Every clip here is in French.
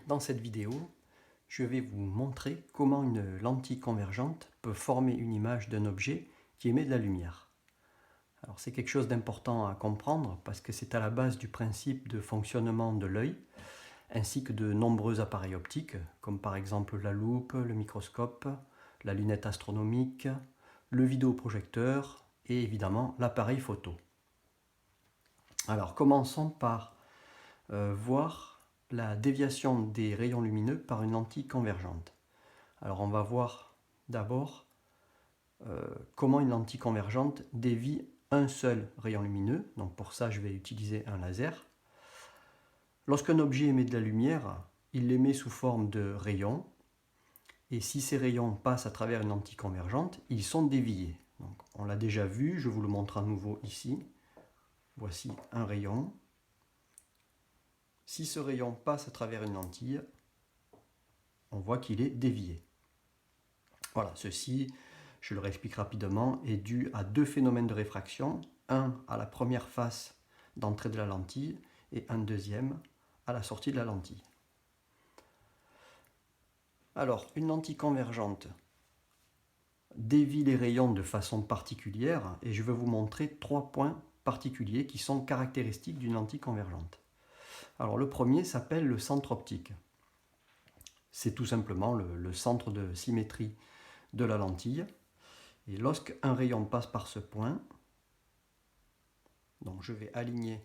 Dans cette vidéo, je vais vous montrer comment une lentille convergente peut former une image d'un objet qui émet de la lumière. Alors c'est quelque chose d'important à comprendre parce que c'est à la base du principe de fonctionnement de l'œil ainsi que de nombreux appareils optiques comme par exemple la loupe, le microscope, la lunette astronomique, le vidéoprojecteur et évidemment l'appareil photo. Alors commençons par voir la déviation des rayons lumineux par une lentille convergente. Alors on va voir d'abord comment une lentille convergente dévie un seul rayon lumineux. Donc pour ça je vais utiliser un laser. Lorsqu'un objet émet de la lumière, il l'émet sous forme de rayons. Et si ces rayons passent à travers une lentille convergente, ils sont déviés. Donc on l'a déjà vu, je vous le montre à nouveau ici. Voici un rayon. Si ce rayon passe à travers une lentille, on voit qu'il est dévié. Voilà, ceci, je le réexplique rapidement, est dû à deux phénomènes de réfraction. Un à la première face d'entrée de la lentille et un deuxième à la sortie de la lentille. Alors, une lentille convergente dévie les rayons de façon particulière et je vais vous montrer trois points particuliers qui sont caractéristiques d'une lentille convergente. Alors, le premier s'appelle le centre optique. C'est tout simplement le centre de symétrie de la lentille. Et lorsqu'un rayon passe par ce point, donc je vais aligner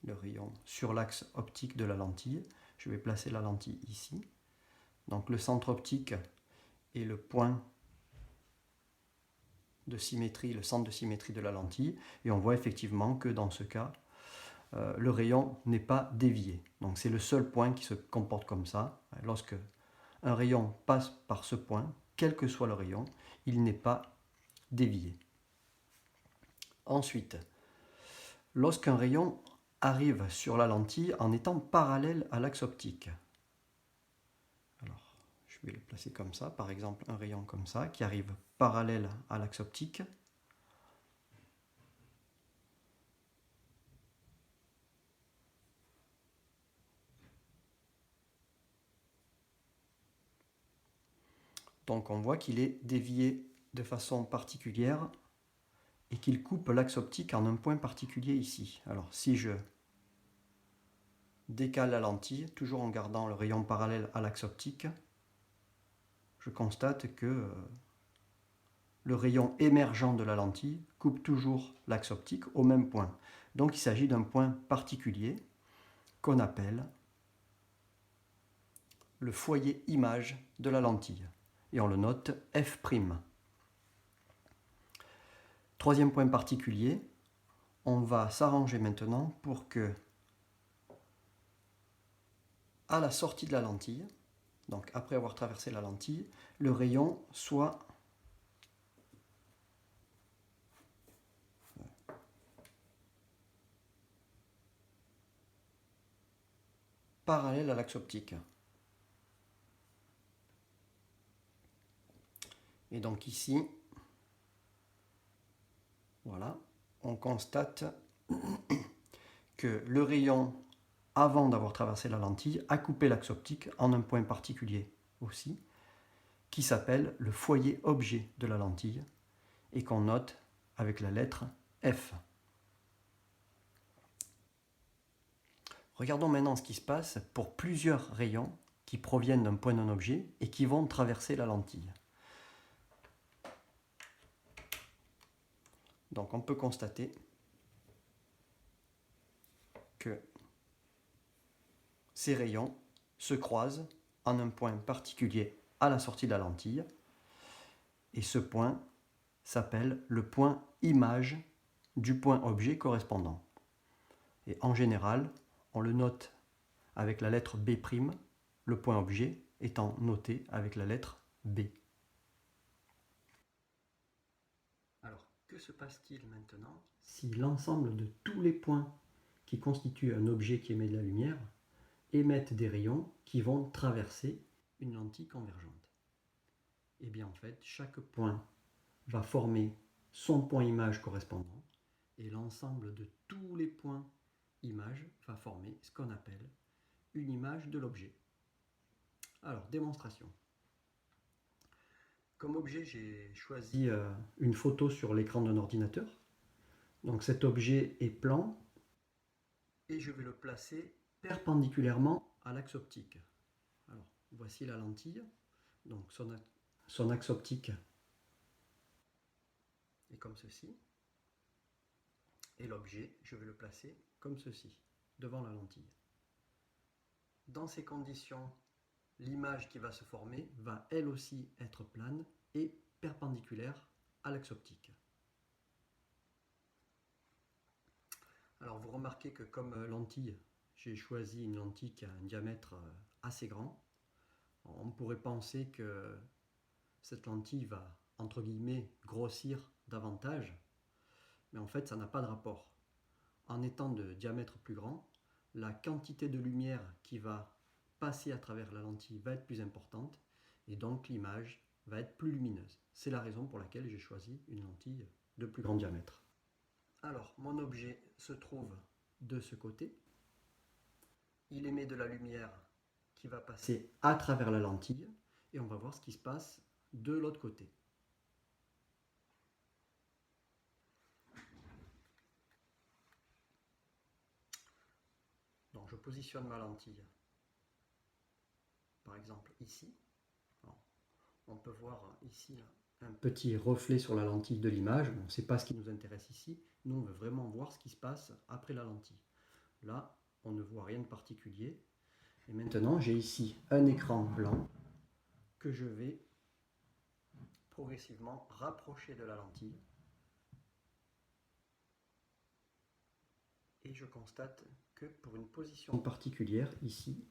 le rayon sur l'axe optique de la lentille. Je vais placer la lentille ici. Donc le centre optique est le point de symétrie, le centre de symétrie de la lentille. Et on voit effectivement que dans ce cas, le rayon n'est pas dévié. Donc c'est le seul point qui se comporte comme ça. Lorsque un rayon passe par ce point, quel que soit le rayon, il n'est pas dévié. Ensuite, lorsqu'un rayon arrive sur la lentille en étant parallèle à l'axe optique. Alors, je vais le placer comme ça, par exemple un rayon comme ça, qui arrive parallèle à l'axe optique. Donc on voit qu'il est dévié de façon particulière et qu'il coupe l'axe optique en un point particulier ici. Alors si je décale la lentille, toujours en gardant le rayon parallèle à l'axe optique, je constate que le rayon émergent de la lentille coupe toujours l'axe optique au même point. Donc il s'agit d'un point particulier qu'on appelle le foyer image de la lentille. Et on le note F'. Troisième point particulier, on va s'arranger maintenant pour que, à la sortie de la lentille, donc après avoir traversé la lentille, le rayon soit parallèle à l'axe optique. Et donc ici, voilà, on constate que le rayon, avant d'avoir traversé la lentille, a coupé l'axe optique en un point particulier aussi, qui s'appelle le foyer objet de la lentille et qu'on note avec la lettre F. Regardons maintenant ce qui se passe pour plusieurs rayons qui proviennent d'un point d'un objet et qui vont traverser la lentille. Donc on peut constater que ces rayons se croisent en un point particulier à la sortie de la lentille et ce point s'appelle le point image du point objet correspondant. Et en général, on le note avec la lettre B', le point objet étant noté avec la lettre B. Alors, que se passe-t-il maintenant si l'ensemble de tous les points qui constituent un objet qui émet de la lumière émettent des rayons qui vont traverser une lentille convergente? Et bien en fait, chaque point va former son point image correspondant et l'ensemble de tous les points image va former ce qu'on appelle une image de l'objet. Alors, démonstration. Comme objet, j'ai choisi une photo sur l'écran d'un ordinateur. Donc cet objet est plan et je vais le placer perpendiculairement à l'axe optique. Alors, voici la lentille. Donc son axe optique est comme ceci. Et l'objet, je vais le placer comme ceci, devant la lentille. Dans ces conditions, l'image qui va se former va elle aussi être plane et perpendiculaire à l'axe optique. Alors vous remarquez que comme lentille, j'ai choisi une lentille qui a un diamètre assez grand. On pourrait penser que cette lentille va, entre guillemets, grossir davantage, mais en fait ça n'a pas de rapport. En étant de diamètre plus grand, la quantité de lumière qui va passer à travers la lentille va être plus importante et donc l'image va être plus lumineuse. C'est la raison pour laquelle j'ai choisi une lentille de plus grand diamètre. Alors, mon objet se trouve de ce côté. Il émet de la lumière qui va passer à travers la lentille et on va voir ce qui se passe de l'autre côté. Donc je positionne ma lentille, par exemple ici. Alors, on peut voir ici un petit reflet sur la lentille de l'image. Bon, ce n'est pas ce qui nous intéresse ici. Nous, on veut vraiment voir ce qui se passe après la lentille. Là, on ne voit rien de particulier. Et maintenant, j'ai ici un écran blanc que je vais progressivement rapprocher de la lentille. Et je constate que pour une position particulière, ici,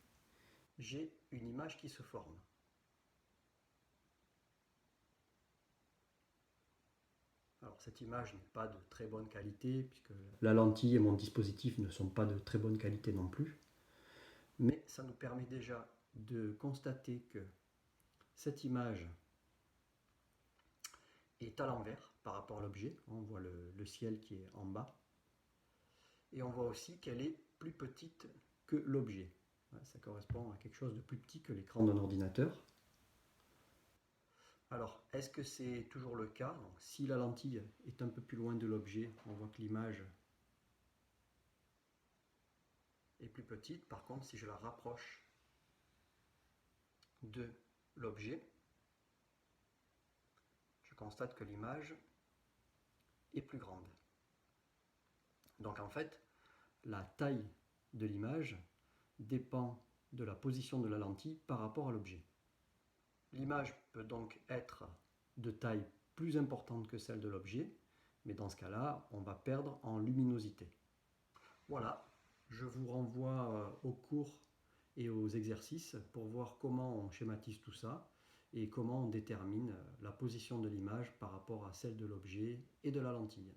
j'ai une image qui se forme. Alors cette image n'est pas de très bonne qualité, puisque la lentille et mon dispositif ne sont pas de très bonne qualité non plus. Mais ça nous permet déjà de constater que cette image est à l'envers par rapport à l'objet. On voit le ciel qui est en bas. Et on voit aussi qu'elle est plus petite que l'objet. Ça correspond à quelque chose de plus petit que l'écran d'un ordinateur. Alors, est-ce que c'est toujours le cas? Donc, si la lentille est un peu plus loin de l'objet, on voit que l'image est plus petite. Par contre, si je la rapproche de l'objet, je constate que l'image est plus grande. Donc en fait, la taille de l'image dépend de la position de la lentille par rapport à l'objet. L'image peut donc être de taille plus importante que celle de l'objet, mais dans ce cas-là, on va perdre en luminosité. Voilà, je vous renvoie au cours et aux exercices pour voir comment on schématise tout ça et comment on détermine la position de l'image par rapport à celle de l'objet et de la lentille.